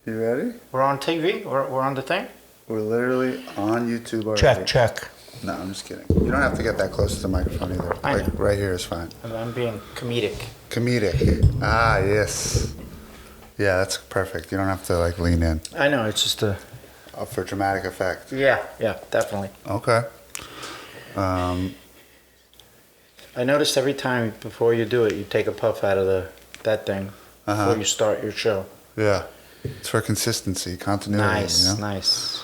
You ready? We're on TV? We're on the thing? We're literally on YouTube already. Check. No, I'm just kidding. You don't have to get that close to the microphone either. I know. Right here is fine. I'm being comedic. Comedic. Ah, yes. Yeah, that's perfect. You don't have to lean in. I know, it's just a... For dramatic effect. Yeah, definitely. Okay. I noticed every time before you do it, you take a puff out of that thing before you start your show. Yeah. It's for consistency, continuity. Nice.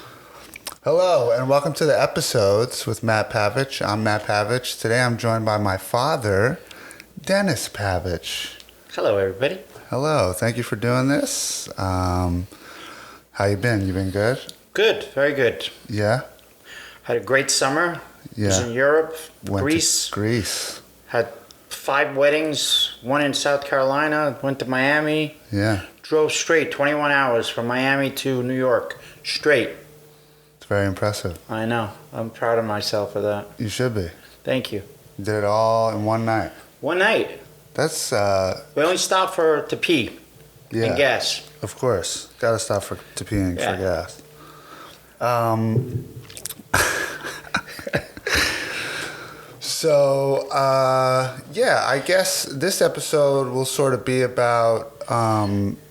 Hello, and welcome to the episodes with Matt Pavich. I'm Matt Pavich. Today I'm joined by my father, Denis Pavich. Hello, everybody. Hello. Thank you for doing this. How you been? You been good? Good, very good. Yeah? Had a great summer. Yeah. Was in Europe, Went Greece. to Greece. Had 5 weddings, one in South Carolina, went to Miami. Yeah. Drove straight 21 hours from Miami to New York, straight. It's very impressive. I know. I'm proud of myself for that. You should be. Thank you. You did it all in one night. One night. That's, We only stopped to pee and gas. Of course. Got to stop to pee and for gas. So, I guess this episode will sort of be about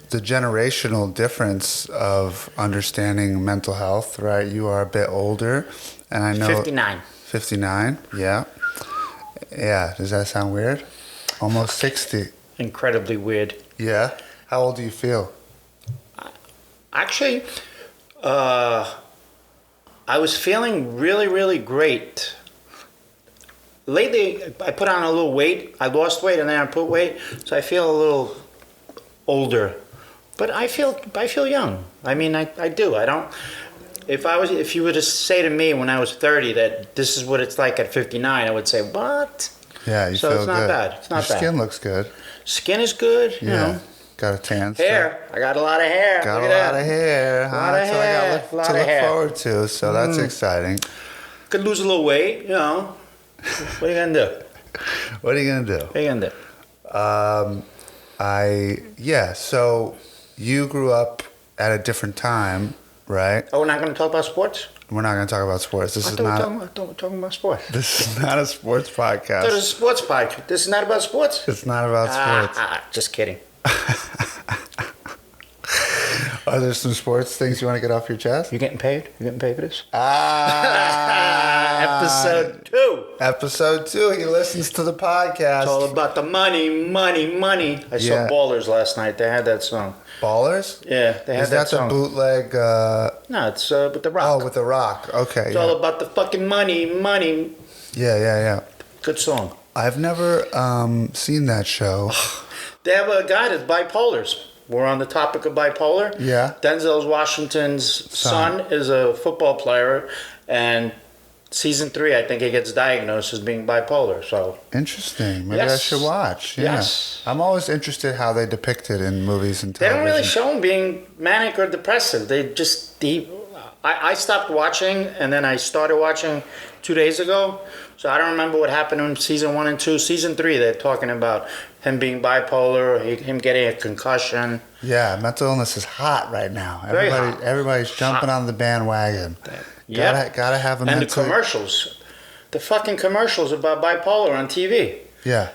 the generational difference of understanding mental health, right? You are a bit older, and I know... 59. 59, yeah. Yeah, does that sound weird? Almost 60. Incredibly weird. Yeah? How old do you feel? Actually, I was feeling really, really great. Lately, I put on a little weight. I lost weight and then I put weight, so I feel a little older. But I feel young. I mean, I do. I don't. If you were to say to me when I was 30 that this is what it's like at 59, I would say, what? Yeah, you so feel it's not good. bad. It's not Your bad. skin looks good. Skin is good. You know. Got a tan. Hair. I got a lot of hair. Got Look a at lot that. of hair. A lot of hair. So I got to look forward to. So that's exciting. Could lose a little weight, you know. What are you gonna do? What are you gonna do? What are you gonna do? So you grew up at a different time, right? Oh, we're not gonna talk about sports? We're not gonna talk about sports. This is we're not. talking about sports. This is not a sports podcast. This is a sports podcast. This is not about sports? It's not about sports. Just kidding. Are there some sports things you want to get off your chest? You getting paid? You getting paid for this? Episode 2. Episode 2. He listens to the podcast. It's all about the money. I saw Ballers last night. They had that song. Ballers? Yeah, they had that song. Is that the bootleg? No, it's with The Rock. Oh, with The Rock. Okay. It's all about the fucking money. Yeah. Good song. I've never seen that show. They have a guy that's bipolar. We're on the topic of bipolar. Yeah. Denzel Washington's son is a football player, and season 3, I think he gets diagnosed as being bipolar. So interesting. Maybe I should watch. Yeah. Yes. I'm always interested how they depict it in movies and television. They don't really show him being manic or depressive. I stopped watching, and then I started watching 2 days ago. So I don't remember what happened in season 1 and 2. Season 3, they're talking about him being bipolar, him getting a concussion. Yeah, mental illness is hot right now. Very hot. Everybody's jumping on the bandwagon. Yeah. Gotta have a And mental... the commercials. The fucking commercials about bipolar on TV. Yeah.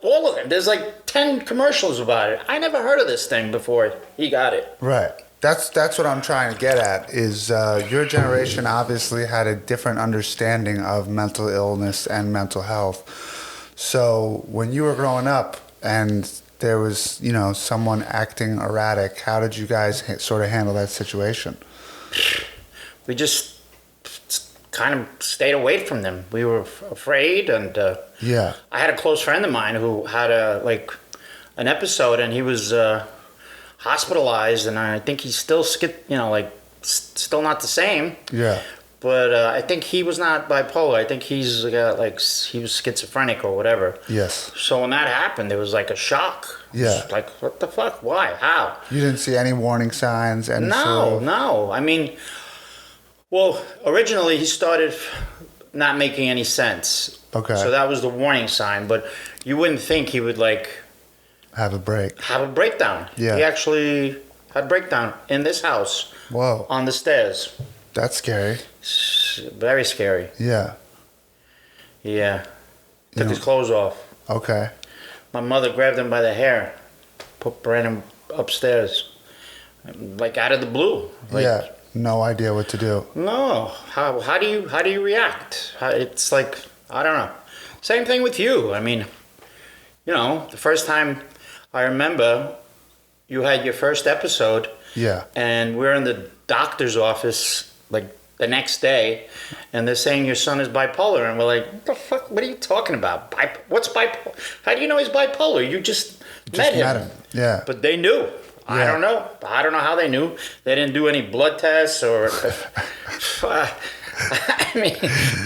All of them. There's 10 commercials about it. I never heard of this thing before he got it. Right. That's what I'm trying to get at, is your generation obviously had a different understanding of mental illness and mental health. So when you were growing up and there was, someone acting erratic, how did you guys sort of handle that situation? We just kind of stayed away from them. We were afraid, and I had a close friend of mine who had an episode, and he was hospitalized, and I think he's still still not the same. Yeah. But I think he was not bipolar. I think he was schizophrenic or whatever. Yes. So when that happened, there was a shock. Yeah. What the fuck? Why? How? You didn't see any warning signs? No. I mean, well, originally he started not making any sense. Okay. So that was the warning sign, but you wouldn't think he would have a break. have a breakdown. Yeah. He actually Had a breakdown in this house. Whoa. On the stairs. That's scary. Very scary. Yeah. Yeah. Took his clothes off. Okay. My mother grabbed him by the hair, ran him upstairs, like out of the blue. Like, yeah. No idea what to do. No. How do you react? It's like, I don't know. Same thing with you. I mean, the first time I remember you had your first episode. Yeah. And we're in the doctor's office like the next day, and they're saying your son is bipolar, and we're like, what the fuck? What are you talking about? What's bipolar? How do you know he's bipolar? You just met him. Yeah. But they knew. Yeah. I don't know. I don't know how they knew. They didn't do any blood tests or. I mean,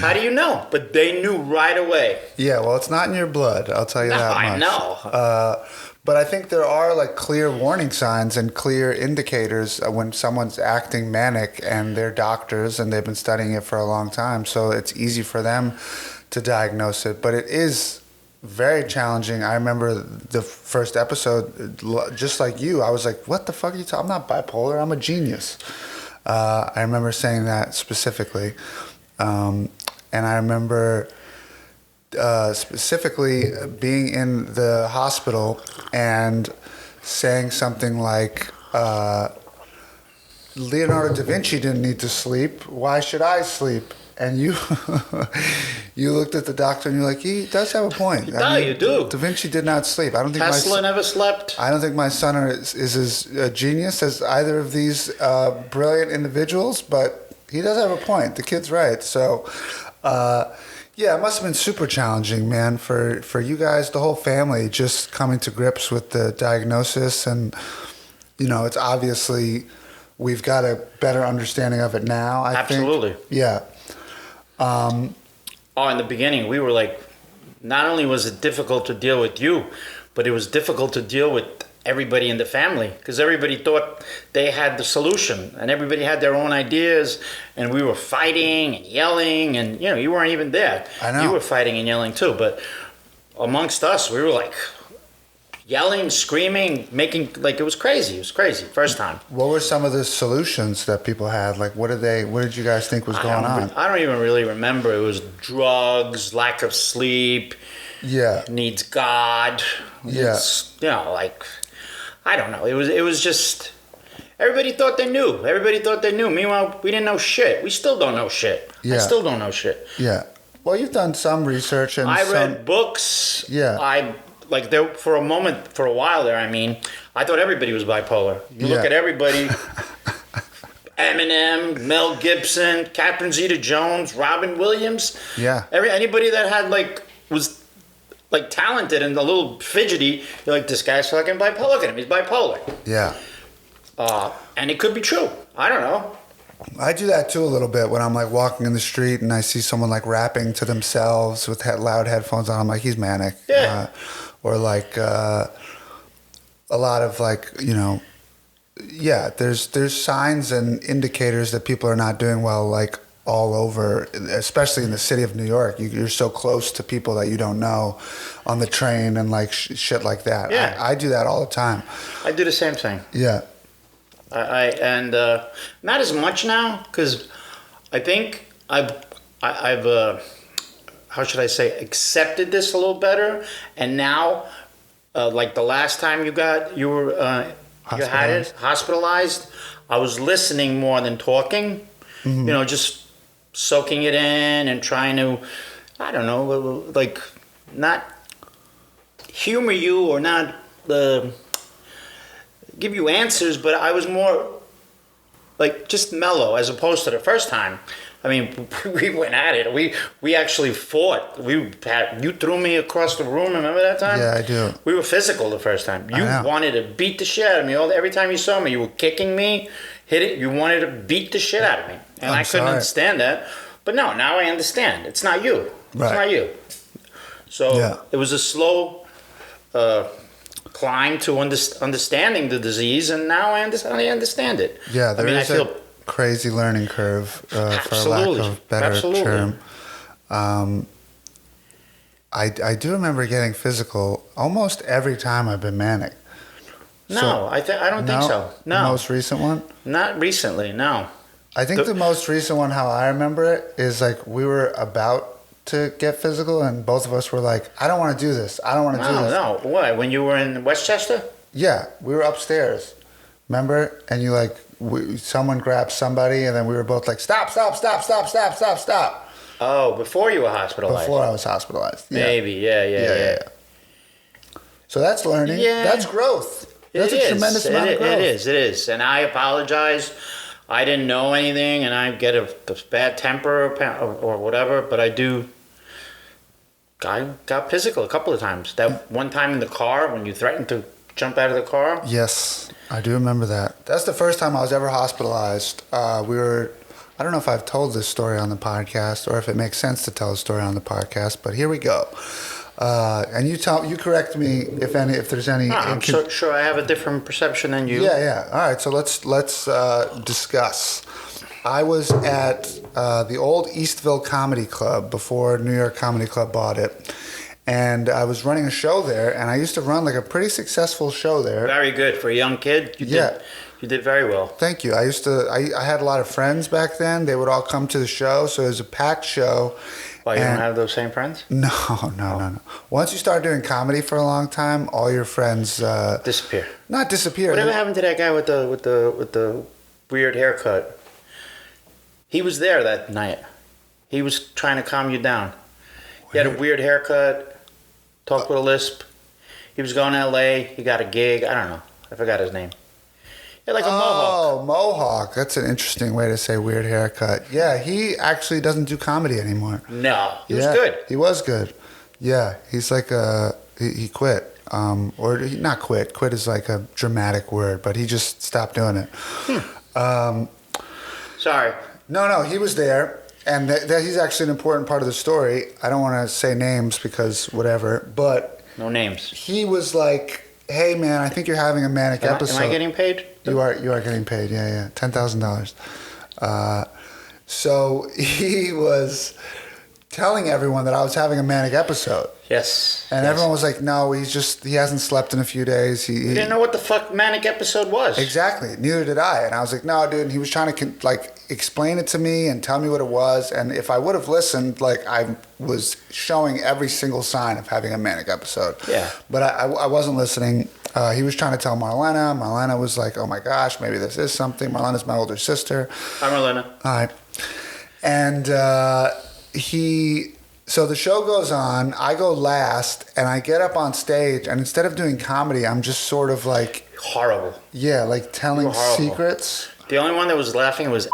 how do you know? But they knew right away. Yeah. Well, it's not in your blood. I'll tell you that much. I know. But I think there are like clear warning signs and clear indicators when someone's acting manic, and they're doctors and they've been studying it for a long time. So it's easy for them to diagnose it. But it is very challenging. I remember the first episode, just like you, I was like, what the fuck are you talking? I'm not bipolar. I'm a genius. I remember saying that specifically. And I remember specifically being in the hospital and saying something like, Leonardo da Vinci didn't need to sleep. Why should I sleep? And you you looked at the doctor and you're like, he does have a point. You do. Da Vinci did not sleep. I don't think Tesla never slept. I don't think my son is as genius as either of these brilliant individuals, but he does have a point. The kid's right. So, yeah, it must have been super challenging, man, for you guys, the whole family, just coming to grips with the diagnosis. And, it's obviously we've got a better understanding of it now, I think. Absolutely. Yeah. In the beginning, we were like, not only was it difficult to deal with you, but it was difficult to deal with everybody in the family, because everybody thought they had the solution and everybody had their own ideas, and we were fighting and yelling, and you weren't even there. I know. You were fighting and yelling too, but amongst us, we were like yelling, screaming, making, like, it was crazy first time. What were some of the solutions that people had? Like, what did you guys think was going on? I don't even really remember. It was drugs, lack of sleep. Yeah. Needs God. Yeah. Like, I don't know. It was just, everybody thought they knew. Meanwhile, we didn't know shit. We still don't know shit. Yeah. I still don't know shit. Yeah. Well, you've done some research and I read books. Yeah. For a while there, I thought everybody was bipolar. You look at everybody, Eminem, Mel Gibson, Catherine Zeta-Jones, Robin Williams. Yeah. Anybody that had, was talented and a little fidgety, you're like, this guy's fucking bipolar. Look at him, he's bipolar. Yeah. And it could be true. I don't know. I do that too a little bit when I'm walking in the street and I see someone rapping to themselves with loud headphones on. I'm like, he's manic. Yeah. Or a lot of there's signs and indicators that people are not doing well, all over, especially in the city of New York. You're so close to people that you don't know on the train and shit like that. Yeah. I do that all the time. I do the same thing. Yeah. And not as much now, because I think I've how should I say, accepted this a little better. And now, the last time you were hospitalized, I was listening more than talking. Mm-hmm. Just soaking it in and trying to, I don't know, not humor you or not give you answers, but I was more just mellow as opposed to the first time. We went at it. We actually fought. You threw me across the room. Remember that time? Yeah, I do. We were physical the first time. You wanted to beat the shit out of me. Every time you saw me, you were kicking me, hitting. You wanted to beat the shit out of me, and I couldn't understand that. But no, now I understand. It's not you. Right. It's not you. So it was a slow climb to understanding the disease, and now I understand it. Yeah, I feel crazy learning curve, for lack of a better term. I do remember getting physical almost every time I've been manic. No, I don't think so. No. The most recent one? Not recently, no. I think the most recent one, how I remember it, is like we were about to get physical and both of us were like, I don't want to do this. I don't want to do this. No. What? When you were in Westchester? Yeah, we were upstairs. Remember? And you like, someone grabbed somebody and then we were both like, stop. Oh, before you were hospitalized. Before I was hospitalized. Yeah. Maybe, yeah. So that's learning. Yeah. That's growth. That's a tremendous amount of growth. It is. And I apologize. I didn't know anything, and I get a bad temper or whatever, but I got physical a couple of times. That one time in the car when you threatened to jump out of the car. Yes, I do remember that. That's the first time I was ever hospitalized. I don't know if I've told this story on the podcast or if it makes sense to tell a story on the podcast, but here we go. And you correct me if there's any. I'm sure I have a different perception than you. Yeah. All right, so let's discuss. I was at the old Eastville Comedy Club before New York Comedy Club bought it, and I was running a show there, and I used to run like a pretty successful show there. Very good for a young kid. You did very well. Thank you. I had a lot of friends back then. They would all come to the show, so it was a packed show. Well, you don't have those same friends? No. Once you start doing comedy for a long time, all your friends disappear. Not disappear. Whatever happened to that guy with the weird haircut? He was there that night. He was trying to calm you down. He had a weird haircut, talked with a lisp. He was going to L.A. He got a gig. I don't know. I forgot his name. Yeah, like a mohawk. Oh, mohawk. That's an interesting way to say weird haircut. Yeah, he actually doesn't do comedy anymore. No, he was good. He was good. Yeah, he's like he quit. Not quit. Quit is like a dramatic word, but he just stopped doing it. Sorry. No, he was there, and that he's actually an important part of the story. I don't want to say names because whatever, but no names. He was like, "Hey, man, I think you're having a manic episode." Am I getting paid? You are getting paid. Yeah, $10,000. So he was telling everyone that I was having a manic episode. Yes. And everyone was like, "No, he hasn't slept in a few days." He didn't know what the fuck manic episode was. Exactly. Neither did I. And I was like, "No, dude." And he was trying to explain it to me and tell me what it was. And if I would have listened, I was showing every single sign of having a manic episode. Yeah. But I wasn't listening. He was trying to tell Marlena. Marlena was like, "Oh my gosh, maybe this is something." Marlena's my older sister. Hi, Marlena. Hi. And so the show goes on. I go last, and I get up on stage, and instead of doing comedy, I'm just sort of like horrible. Yeah, like telling secrets. The only one that was laughing was.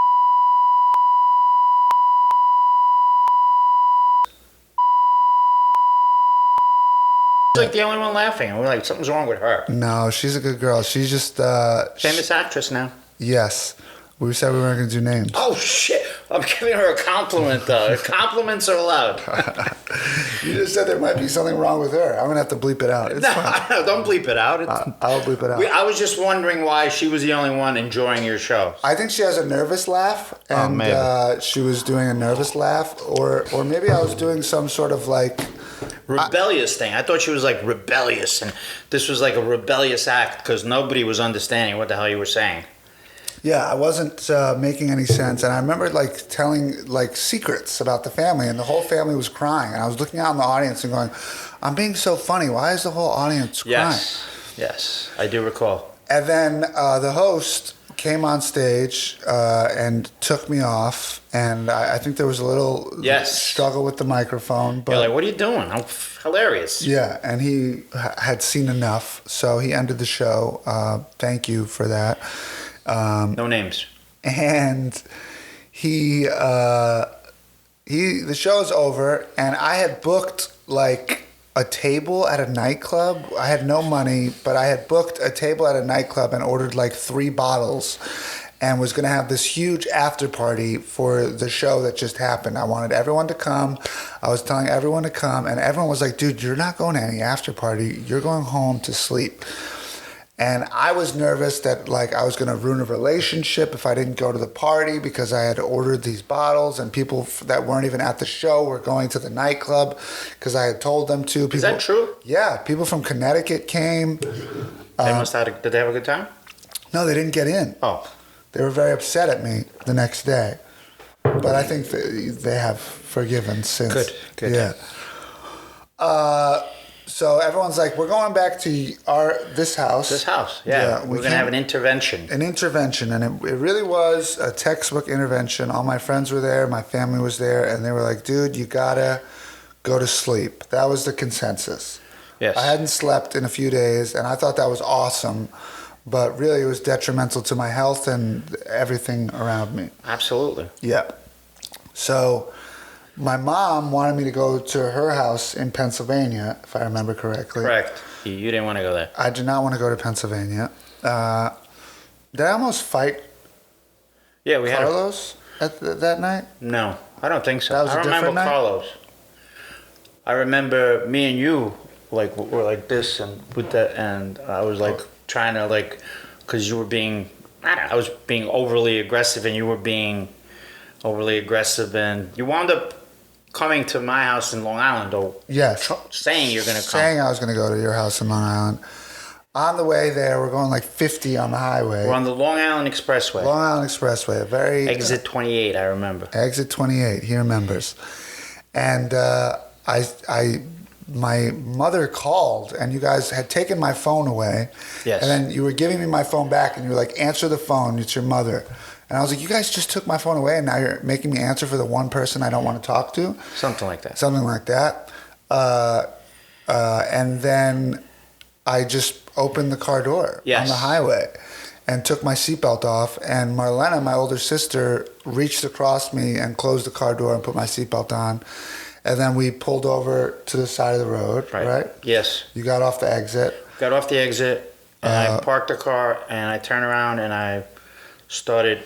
Like the only one laughing, and we're like, something's wrong with her. No, she's a good girl. She's just famous actress now. Yes, we said we weren't going to do names. Oh shit! I'm giving her a compliment though. Compliments are allowed. You just said there might be something wrong with her. I'm going to have to bleep it out. It's fine. No, don't bleep it out. I'll bleep it out. I was just wondering why she was the only one enjoying your show. I think she has a nervous laugh, and she was doing a nervous laugh, or maybe I was doing some sort of rebellious thing. I thought she was like rebellious, and this was like a rebellious act because nobody was understanding what the hell you were saying. Yeah, I wasn't making any sense, and I remember telling secrets about the family, and the whole family was crying, and I was looking out in the audience and going, "I'm being so funny. Why is the whole audience crying?" Yes, I do recall. And then the host came on stage and took me off, and I think there was a little struggle with the microphone. But you're like, "What are you doing? I'm hilarious." Yeah, and he had seen enough, so he ended the show. Thank you for that. No names. And the show's over, and I had booked a table at a nightclub. I had no money, but I had booked a table at a nightclub and ordered 3 bottles and was going to have this huge after party for the show that just happened. I wanted everyone to come. I was telling everyone to come, and everyone was like, "Dude, you're not going to any after party. You're going home to sleep." And I was nervous that I was going to ruin a relationship if I didn't go to the party because I had ordered these bottles, and people that weren't even at the show were going to the nightclub because I had told them to. Is that true? Yeah, people from Connecticut came. They must have. Did they have a good time? No, they didn't get in. Oh. They were very upset at me the next day. But I think they have forgiven since. Good. Yeah. So everyone's like, we're going back to this house. This house, yeah. We're going to have an intervention. An intervention, and it really was a textbook intervention. All my friends were there, my family was there, and they were like, dude, you gotta go to sleep. That was the consensus. Yes. I hadn't slept in a few days, and I thought that was awesome, but really it was detrimental to my health and everything around me. Absolutely. Yeah. So my mom wanted me to go to her house in Pennsylvania, if I remember correctly. Correct. You didn't want to go there. I did not want to go to Pennsylvania. Did I almost fight Carlos that night? No, I don't think so. That was I a different remember night? Carlos. I remember me and you were like this and with that, and I was like trying to because you were being, I was being overly aggressive and you were being overly aggressive, and you wound up coming to my house in Long Island, or yes, saying you're going to come. Saying I was going to go to your house in Long Island. On the way there, we're going like 50 on the highway. We're on the Long Island Expressway. Long Island Expressway, a very exit 28. I remember. Exit 28. He remembers. And my mother called, and you guys had taken my phone away. Yes. And then you were giving me my phone back, and you were like, "Answer the phone. It's your mother." And I was like, "You guys just took my phone away, and now you're making me answer for the one person I don't want to talk to." Something like that. Something like that. And then I just opened the car door on the highway and took my seatbelt off. And Marlena, my older sister, reached across me and closed the car door and put my seatbelt on. And then we pulled over to the side of the road, right? Yes. You got off the exit. Got off the exit, and I parked the car, and I turned around, and I started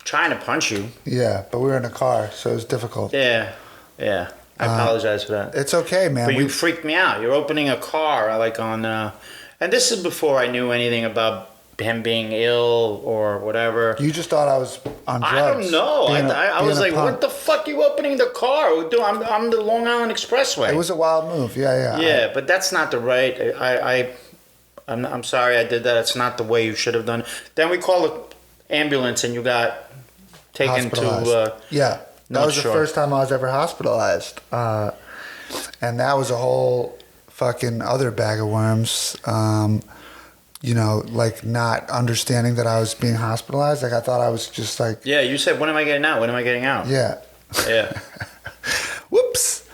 trying to punch you. Yeah, but we were in a car, so it was difficult. Yeah. I apologize for that. It's okay, man. But you freaked me out. You're opening a car, and this is before I knew anything about him being ill or whatever. You just thought I was on drugs. I don't know. I was like, what the fuck are you opening the car? I'm the Long Island Expressway. It was a wild move. Yeah. Yeah, but that's not the right. I'm sorry I did that. It's not the way you should have done it. Then we called the ambulance and you got taken to. Yeah, that was the first time I was ever hospitalized, and that was a whole fucking other bag of worms. Not understanding that I was being hospitalized. Like I thought I was just like. Yeah, you said, "When am I getting out? When am I getting out?" Yeah. Yeah. Whoops.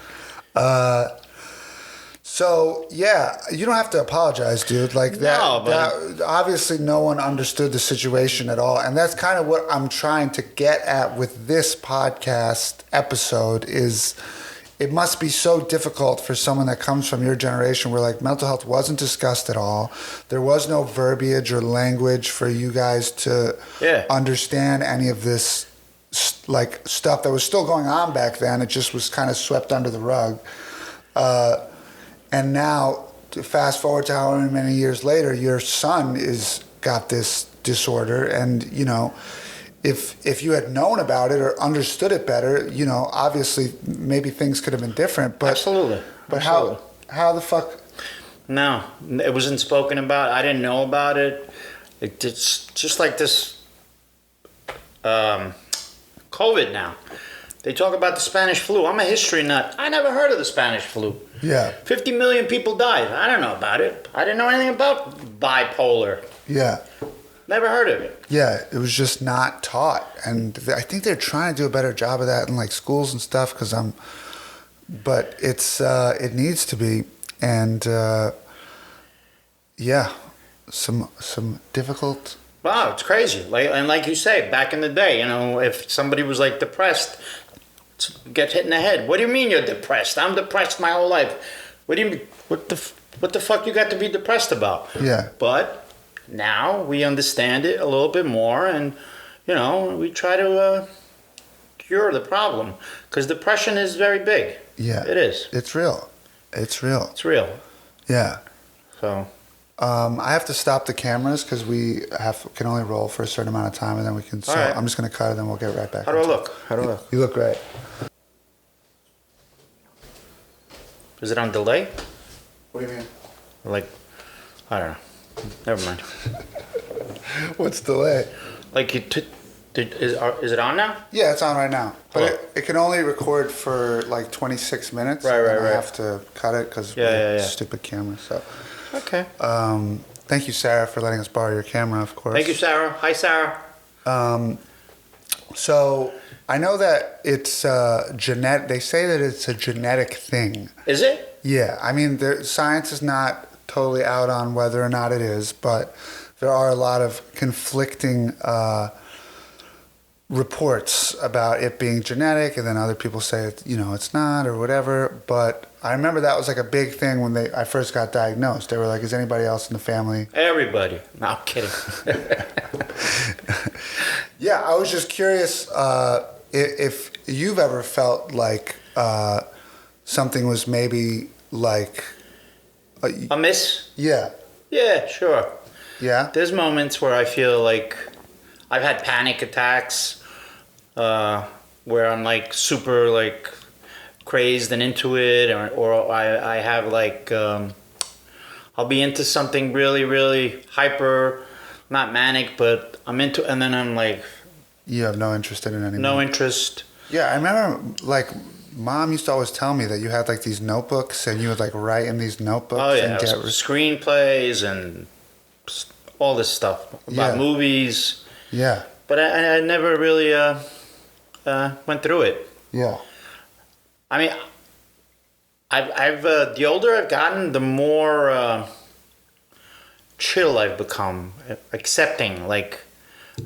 So yeah, you don't have to apologize, dude. Like that. No, but that obviously no one understood the situation at all, and that's kind of what I'm trying to get at with this podcast episode. Is it must be so difficult for someone that comes from your generation where like mental health wasn't discussed at all. There was no verbiage or language for you guys to understand any of this like stuff that was still going on back then. It just was kind of swept under the rug. And now, fast forward to however many years later, your son is got this disorder, and if you had known about it or understood it better, obviously maybe things could have been different. But absolutely. But how the fuck? No, it wasn't spoken about. I didn't know about it. It's just like this COVID now. They talk about the Spanish flu. I'm a history nut. I never heard of the Spanish flu. Yeah. 50 million people died. I don't know about it. I didn't know anything about bipolar. Yeah. Never heard of it. Yeah, it was just not taught. And I think they're trying to do a better job of that in like schools and stuff but it needs to be. And some difficult. Wow, it's crazy. Like you say, back in the day, if somebody was like depressed, get hit in the head. What do you mean you're depressed? I'm depressed my whole life. What do you mean? What the fuck you got to be depressed about? Yeah. But now we understand it a little bit more, and we try to cure the problem, because depression is very big. Yeah. It is. It's real. It's real. Yeah. So. I have to stop the cameras because we can only roll for a certain amount of time, and then we can. So right. I'm just going to cut it, and we'll get right back. How do I look? You look great. Is it on delay? What do you mean? I don't know. Never mind. What's delay? Like is it on now? Yeah, it's on right now. But Hello. it can only record for like 26 minutes. Right, and then right, I right. have to cut it because Yeah. stupid camera. So, Okay. thank you, Sarah, for letting us borrow your camera, of course. Thank you, Sarah. Hi, Sarah. So I know that it's genetic. They say that it's a genetic thing. Is it? Yeah, I mean, science is not totally out on whether or not it is, but there are a lot of conflicting reports about it being genetic, and then other people say it's not or whatever. But I remember that was like a big thing when I first got diagnosed. They were like, "Is anybody else in the family?" Everybody. No, I'm kidding. Yeah, I was just curious if you've ever felt like something was maybe like A miss? yeah, Yeah, sure. yeah, There's moments where I feel like I've had panic attacks where I'm like super like crazed and into it, or I have like I'll be into something really, really hyper, not manic, but I'm into, and then I'm like you have no interest in it anymore. no interest. Yeah, I remember like Mom used to always tell me that you had like these notebooks and you would like write in these notebooks Oh yeah, and get screenplays and all this stuff about Yeah. movies. yeah, But I never really went through it. yeah, I mean, I've the older I've gotten, the more chill I've become, accepting. Like,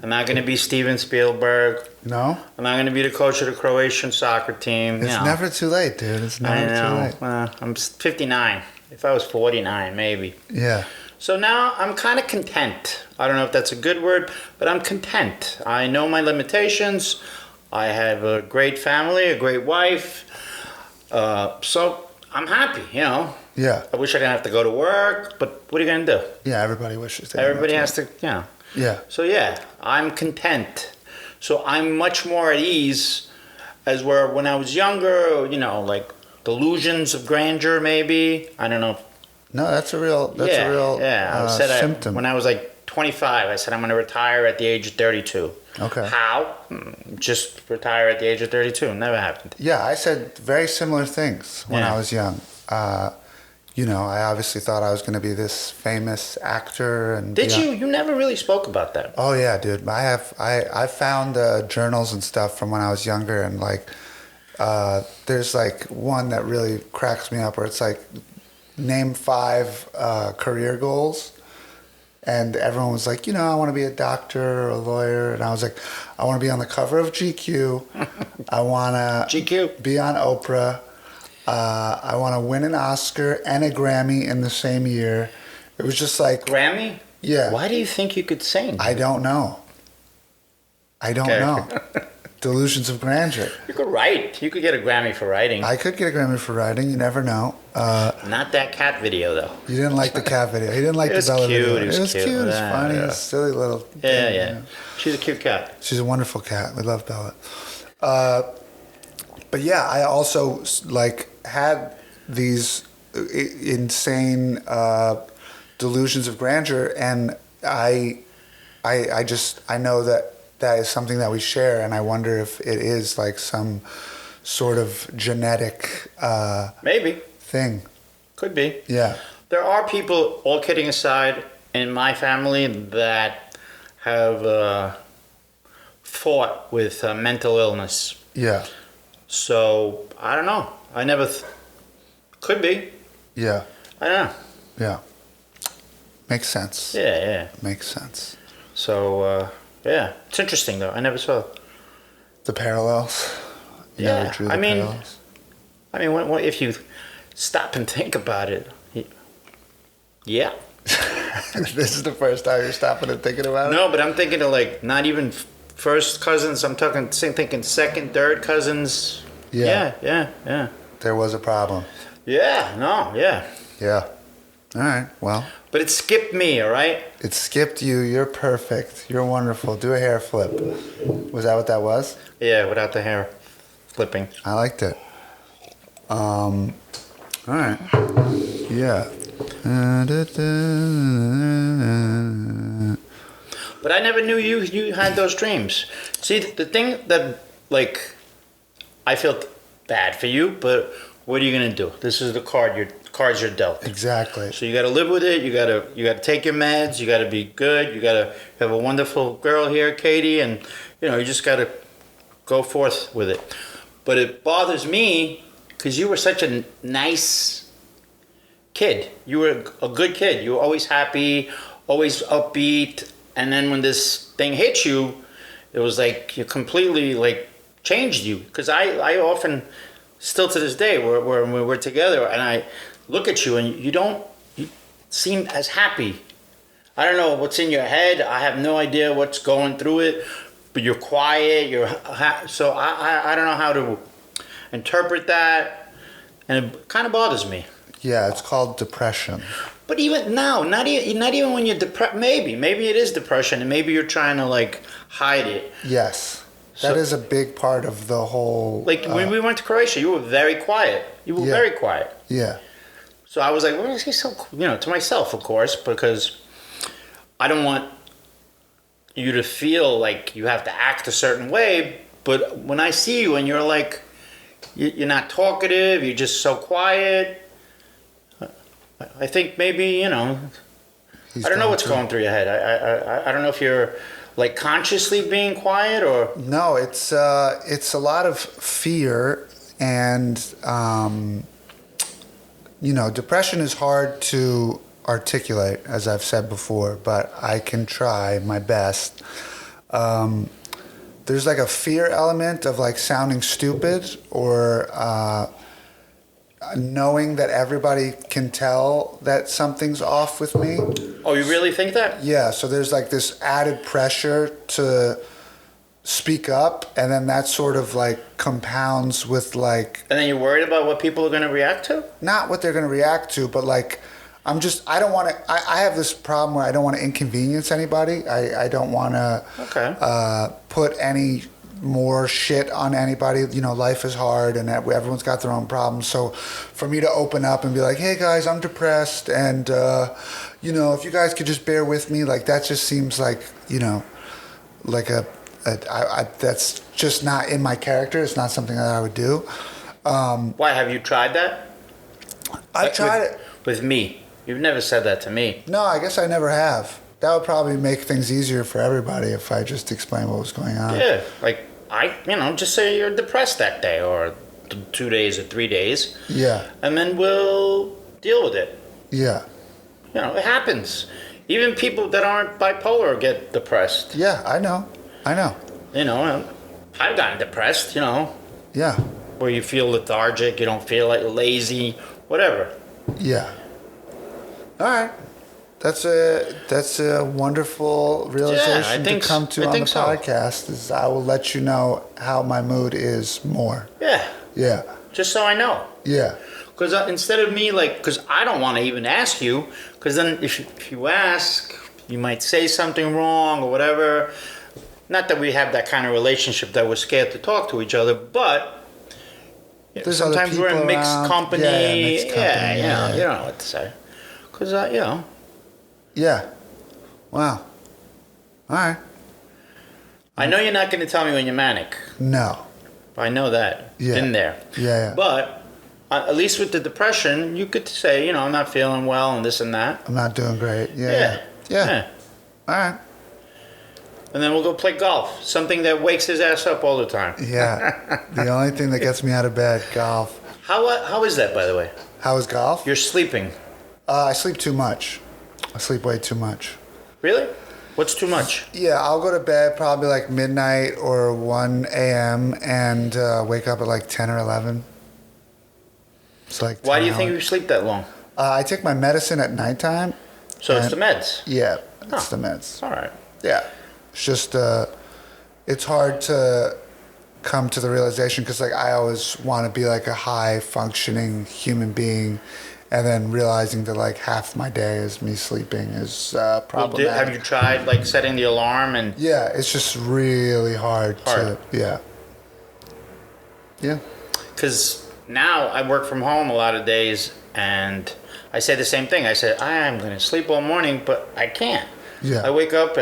I'm not going to be Steven Spielberg. no, I'm not going to be the coach of the Croatian soccer team. it's never too late, dude. It's I never too know. late. I'm 59. If I was 49, maybe. Yeah, So now I'm kind of content. I don't know if that's a good word, but I'm content. I know my limitations. I have a great family, a great wife. So I'm happy, yeah, I wish I didn't have to go to work, but what are you going to do? yeah. Everybody wishes. They didn't Everybody have has to. Yeah, So yeah, I'm content. So I'm much more at ease as where when I was younger, like delusions of grandeur maybe. I don't know. no, that's a real I said symptom. when I was like 25, I said I'm going to retire at the age of 32. Okay. How? Just retire at the age of 32. Never happened. Yeah, I said very similar things when Yeah. I was young. I obviously thought I was going to be this famous actor. And Did you? You never really spoke about that. Oh yeah, dude. I found journals and stuff from when I was younger, and like there's like one that really cracks me up where it's like name 5 career goals. And everyone was like, I want to be a doctor or a lawyer. And I was like, I want to be on the cover of GQ. I want to GQ. be on Oprah. I want to win an Oscar and a Grammy in the same year. It was just like, Grammy? yeah. Why do you think you could sing? I don't know. know. Delusions of grandeur. You could write. You could get a Grammy for writing. I could get a Grammy for writing. You never know. Not that cat video, though. You didn't like the cat video. He didn't like It the was Bella cute, video. it was cute. It was Yeah, funny. yeah. It was silly little Yeah, thing, yeah. She's a cute cat. She's a wonderful cat. We love Bella. But yeah, I also like had these insane delusions of grandeur, and I know that is something that we share, and I wonder if it is like some sort of genetic Maybe. thing. Could be. Yeah. There are people, all kidding aside, in my family that have fought with mental illness. Yeah. So, I don't know. I never... could be. Yeah. I don't know. Yeah. Makes sense. Yeah. Makes sense. So, yeah. It's interesting, though. I never saw it. The parallels. You Yeah, never drew the I mean- parallels. if you stop and think about it, yeah. This is the first time you're stopping and thinking about it? No, but I'm thinking of like not even first cousins. I'm thinking second, third cousins. Yeah. Yeah. There was a problem. Yeah, no, yeah. Yeah. All right. Well, But it skipped me, all right? it skipped you. You're perfect. You're wonderful. Do a hair flip. Was that what that was? Yeah, without the hair flipping. I liked it. All right. Yeah. But I never knew you had those dreams. See, the thing that, like, I feel bad for you, but what are you gonna do? This is the cards you're dealt. Exactly. So you got to live with it. You got to take your meds. You got to be good. You got to have a wonderful girl here, Katie, and you just got to go forth with it. But it bothers me because you were such a nice kid. You were a good kid. You were always happy, always upbeat. And then when this thing hit you, it was like you completely like changed you. Because I often, still to this day, when we're together, and I look at you and you seem as happy. I don't know what's in your head. I have no idea what's going through it, but you're quiet. So I don't know how to interpret that, and it kind of bothers me. Yeah, it's called depression. But even now, not even when you're depressed, maybe it is depression, and maybe you're trying to like hide it. Yes. That is a big part of the whole... Like when we went to Croatia, you were very quiet. You were very quiet. Yeah. So I was like, "Why is he so?" To myself, of course, because I don't want you to feel like you have to act a certain way. But when I see you and you're like, you're not talkative, you're just so quiet. I think maybe I don't know what's going through your head. I don't know if you're like consciously being quiet or no. It's a lot of fear and. Depression is hard to articulate, as I've said before, but I can try my best. There's like a fear element of like sounding stupid or knowing that everybody can tell that something's off with me. Oh, you really think that? Yeah, so there's like this added pressure to speak up, and then that sort of like compounds with like... And then you're worried about what people are going to react to? Not what they're going to react to, but like I don't want to... I have this problem where I don't want to inconvenience anybody. I don't want to put any more shit on anybody. Life is hard and everyone's got their own problems. So for me to open up and be like, hey guys, I'm depressed, and if you guys could just bear with me, like that just seems like, like that's just not in my character. It's not something that I would do. Why, have you tried that? I tried it. With me. You've never said that to me. No, I guess I never have. That would probably make things easier for everybody if I just explained what was going on. Yeah, like just say you're depressed that day or 2 days or 3 days. Yeah. And then we'll deal with it. Yeah. It happens. Even people that aren't bipolar get depressed. Yeah, I know. I've gotten depressed, Yeah. Where you feel lethargic, you don't feel like lazy, whatever. Yeah. All right. That's a wonderful realization to come to on the podcast. Is I will let you know how my mood is more. Yeah. Yeah. Just so I know. Yeah. Because instead of me, because I don't want to even ask you, because then if you ask, you might say something wrong or whatever. Not that we have that kind of relationship that we're scared to talk to each other, but sometimes we're in mixed company. Yeah, you don't know what to say. Because, Yeah. Wow. All right. I know you're not going to tell me when you're manic. No. I know that. Yeah. Been there. Yeah. But at least with the depression, you could say, I'm not feeling well and this and that. I'm not doing great. Yeah. All right. And then we'll go play golf. Something that wakes his ass up all the time. Yeah. The only thing that gets me out of bed, golf. How is that, by the way? How is golf? You're sleeping. I sleep too much. I sleep way too much. Really? What's too much? Yeah, I'll go to bed probably like midnight or 1 a.m. and wake up at like 10 or 11. It's like 10 Why do you hours. think you sleep that long? I take my medicine at nighttime. So it's the meds? Yeah, it's the meds. All right. Yeah. It's just, it's hard to come to the realization because like I always want to be like a high functioning human being, and then realizing that like half my day is me sleeping is problematic. Have you tried like setting the alarm and? Yeah, it's just really hard. to. Yeah. Because now I work from home a lot of days, and I say the same thing. I said, I'm going to sleep all morning, but I can't. Yeah. I wake up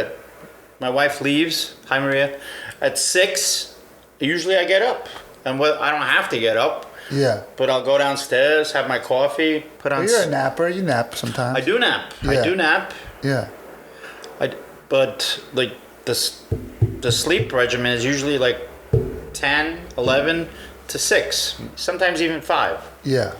my wife leaves, hi Maria, at 6. Usually I get up. And I don't have to get up. Yeah. But I'll go downstairs, have my coffee, put on... Well, you're a napper. You nap sometimes. I do nap. Yeah. I do nap. Yeah. But like the sleep regimen is usually like 10, 11 to 6. Sometimes even 5. Yeah.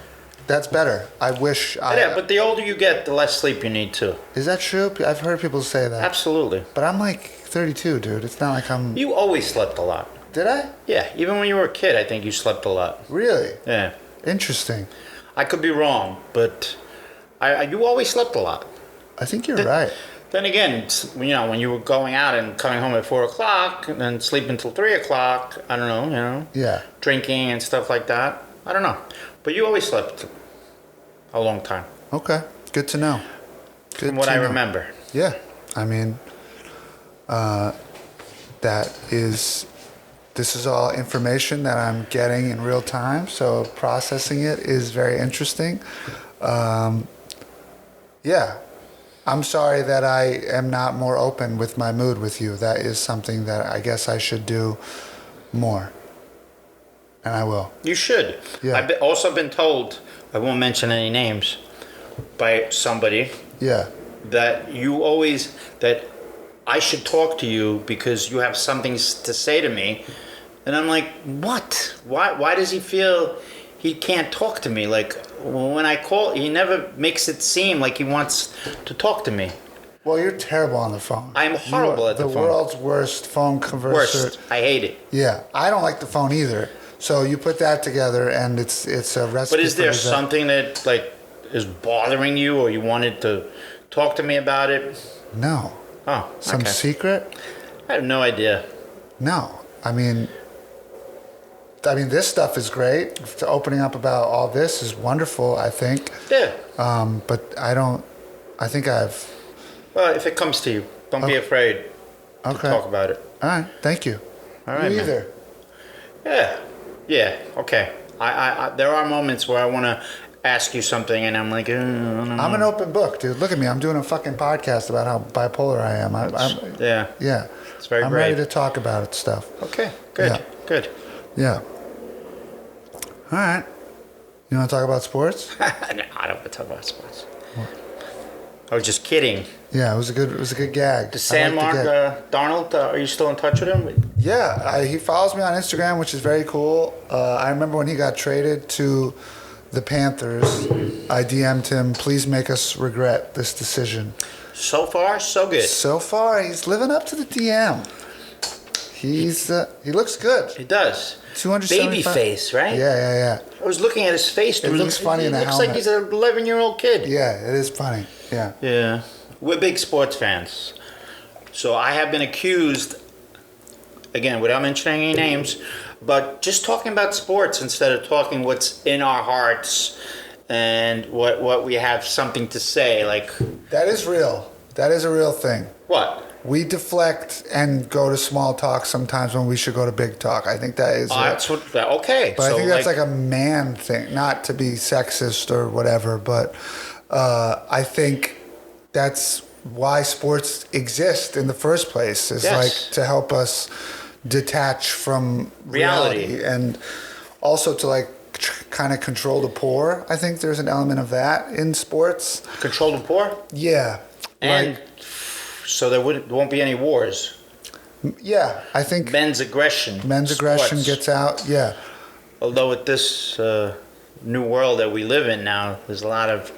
That's better. I wish Yeah, but the older you get, the less sleep you need too. Is that true? I've heard people say that. Absolutely. But I'm like 32, dude. It's not like I'm... You always slept a lot. Did I? Yeah, even when you were a kid, I think you slept a lot. Really? Yeah. Interesting. I could be wrong, but you always slept a lot. I think you're right. Then again, when you were going out and coming home at 4 o'clock and then sleeping until 3 o'clock, I don't know, Yeah. drinking and stuff like that. I don't know. But you always slept a long time. Okay. Good to know. Good From what I remember. Yeah. I mean, this is all information that I'm getting in real time, so processing it is very interesting. Yeah. I'm sorry that I am not more open with my mood with you. That is something that I guess I should do more. And I will. You should. Yeah. I've also been told, I won't mention any names, by somebody Yeah. that that I should talk to you because you have something to say to me. And I'm like, what? Why does he feel he can't talk to me? Like, when I call, he never makes it seem like he wants to talk to me. Well, you're terrible on the phone. I'm horrible at the phone. The world's worst phone converser. Worst. I hate it. Yeah. I don't like the phone either. So you put that together and it's a recipe. But is there for disaster. something that, like, is bothering you or you wanted to talk to me about it? No. Oh, Some okay. secret? I have no idea. No. I mean, this stuff is great. Opening up about all this is wonderful, I think. Yeah. But I think I've... Well, if it comes to you, don't be afraid to talk about it. All right. Thank you. All right, You man. either. Yeah. Yeah. Okay. I there are moments where I want to ask you something and I'm like, I don't know. I'm an open book, dude. Look at me. I'm doing a fucking podcast about how bipolar I am. Yeah. Yeah. It's very I'm great. ready to talk about stuff. Okay. Good. Yeah. Good. Yeah. All right. You want to talk about sports? No, I don't want to talk about sports. I was just kidding. Yeah, it was a good gag. The Sandmark Darnold, are you still in touch with him? Yeah, he follows me on Instagram, which is very cool. I remember when he got traded to the Panthers, I DM'd him, please make us regret this decision. So far, so good. So far, he's living up to the DM. He looks good. He does. 275. Baby face, right? Yeah. I was looking at his face. It looks funny in a helmet. It looks like he's an 11-year-old kid. Yeah, it is funny. Yeah. Yeah. We're big sports fans. So I have been accused, again, without mentioning any names, but just talking about sports instead of talking what's in our hearts and what we have something to say. Like, That is real. That is a real thing. what? We deflect and go to small talk sometimes when we should go to big talk. I think that is That's what, okay. But so I think that's like a man thing, not to be sexist or whatever, but I think that's why sports exist in the first place, is Yes. like to help us detach from reality and also to like kind of control the poor. I think there's an element of that in sports. Control the poor? Yeah. And so there won't be any wars. Yeah, I think Men's aggression. aggression sports. gets out. Yeah. Although with this new world that we live in now, there's a lot of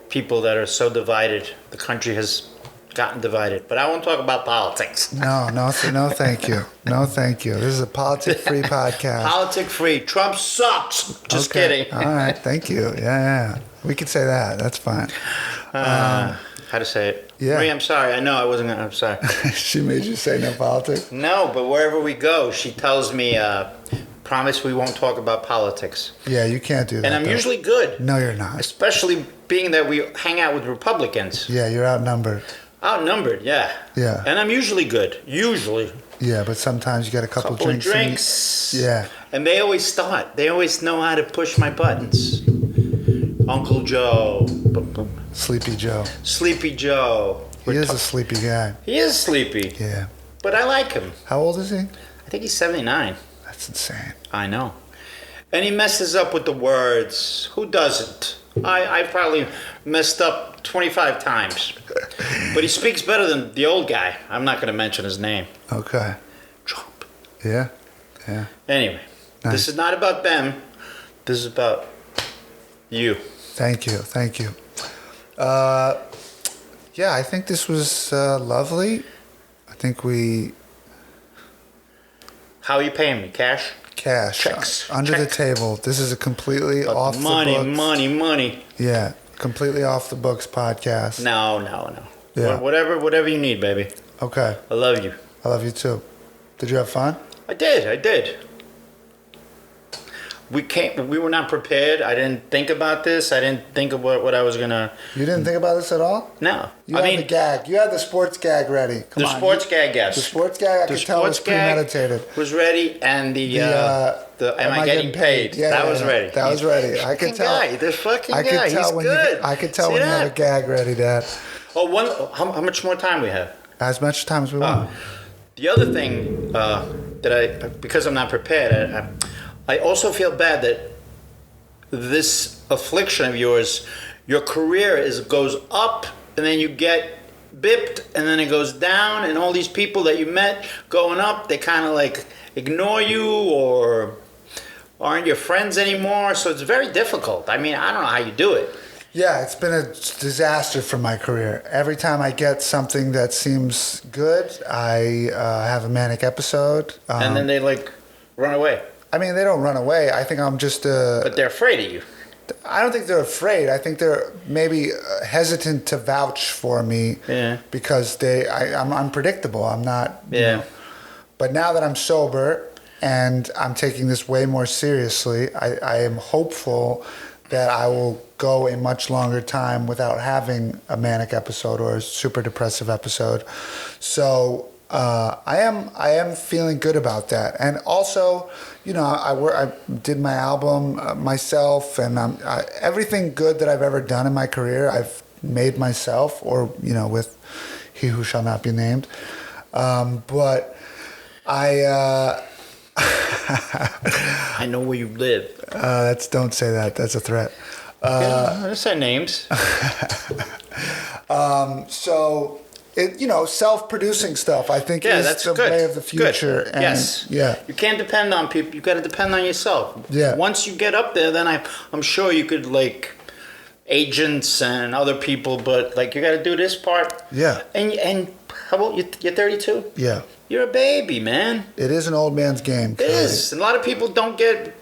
people that are so divided. The country has gotten divided. But I won't talk about politics. No, thank you. No, thank you. This is a politic-free podcast. Politic-free. Trump sucks. Just kidding. All right, thank you. Yeah. We could say that. That's fine. How to say it? Yeah. Marie, I'm sorry. I know I wasn't going to. I'm sorry. She made you say no politics? No, but wherever we go, she tells me, promise we won't talk about politics. Yeah, you can't do that. And I'm though. usually good. No, you're not. Especially being that we hang out with Republicans. Yeah, you're outnumbered. Outnumbered, yeah. Yeah. And I'm usually good. Usually. Yeah, but sometimes you get a couple Couple drinks. of drinks. Yeah. And they always start. They always know how to push my buttons. Uncle Joe. Sleepy Joe. Sleepy Joe. He is a sleepy guy. He is sleepy. Yeah. But I like him. How old is he? I think he's 79. That's insane. I know. And he messes up with the words. Who doesn't? I probably messed up 25 times. But he speaks better than the old guy. I'm not going to mention his name. Okay. Trump. Yeah. Yeah. Anyway, Nice. This is not about them. This is about you. Thank you. Thank you. Yeah, I think this was lovely. I think we... How are you paying me? Cash? Cash. Checks. Under the Check. table. This is a completely off the books. Money. Yeah, completely off the books podcast. No. Yeah. Whatever you need, baby. Okay. I love you. I love you too. Did you have fun? I did. We were not prepared. I didn't think about this. I didn't think of what I was gonna. You didn't think about this at all? No. You had the gag. You had the sports gag ready. Come on. Sports gag, yes. The sports gag, I could tell was premeditated. Was ready, and the am I getting paid? Yeah, that was ready. That was ready. I could tell. This fucking I could guy. tell He's when good. I could tell See when that? you had a gag ready, Dad. How much more time we have? As much time as we want. The other thing because I'm not prepared, I also feel bad that this affliction of yours, your career goes up and then you get bipped and then it goes down, and all these people that you met going up, they kind of like ignore you or aren't your friends anymore. So it's very difficult. I mean, I don't know how you do it. Yeah, it's been a disaster for my career. Every time I get something that seems good, I have a manic episode. And then they like run away. I mean, they don't run away. I think I'm just But they're afraid of you. I don't think they're afraid. I think they're maybe hesitant to vouch for me because I'm unpredictable. I'm not. Yeah. You know. But now that I'm sober and I'm taking this way more seriously, I am hopeful that I will go a much longer time without having a manic episode or a super depressive episode. So I am feeling good about that. And also, you know, I did my album myself, and everything good that I've ever done in my career, I've made myself, or, you know, with He Who Shall Not Be Named. But I... I know where you live. Don't say that. That's a threat. I say names. So, you know, self-producing stuff, I think, is that's the good. way of the future. Good. And, yes. Yeah. You can't depend on people. You got to depend on yourself. Yeah. Once you get up there, then I'm sure you could, like, agents and other people, but, like, you got to do this part. Yeah. And how old? You're 32? Yeah. You're a baby, man. It is an old man's game. It is. And a lot of people don't get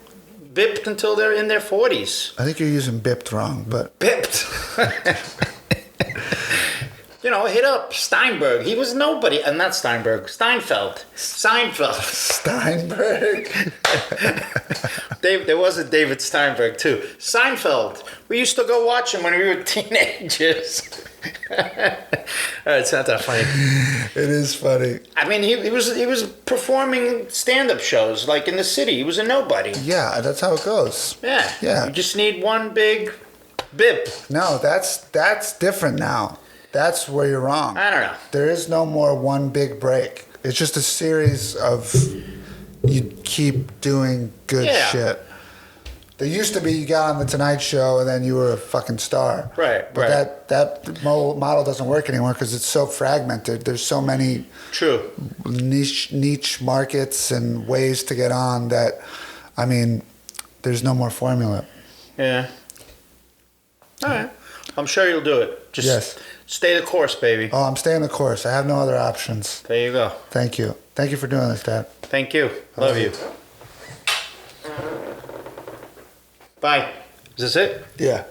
bipped until they're in their 40s. I think you're using bipped wrong, but... Bipped. You know, hit up Steinberg. He was nobody. Not Steinberg. Seinfeld. Steinberg? There was a David Steinberg, too. Seinfeld. We used to go watch him when we were teenagers. It's not that funny. It is funny. I mean, he was performing stand-up shows, like in the city. He was a nobody. Yeah, that's how it goes. Yeah. Yeah. You just need one big bip. No, that's different now. That's where you're wrong. I don't know. There is no more one big break. It's just a series of you keep doing good shit. There used to be you got on the Tonight Show and then you were a fucking star. Right, but right. that model doesn't work anymore because it's so fragmented. There's so many niche markets and ways to get on that, I mean, there's no more formula. Yeah. All right. I'm sure you'll do it. Just stay the course, baby. Oh, I'm staying the course. I have no other options. There you go. Thank you. Thank you for doing this, Dad. Thank you. Love you. Bye. Is this it? Yeah.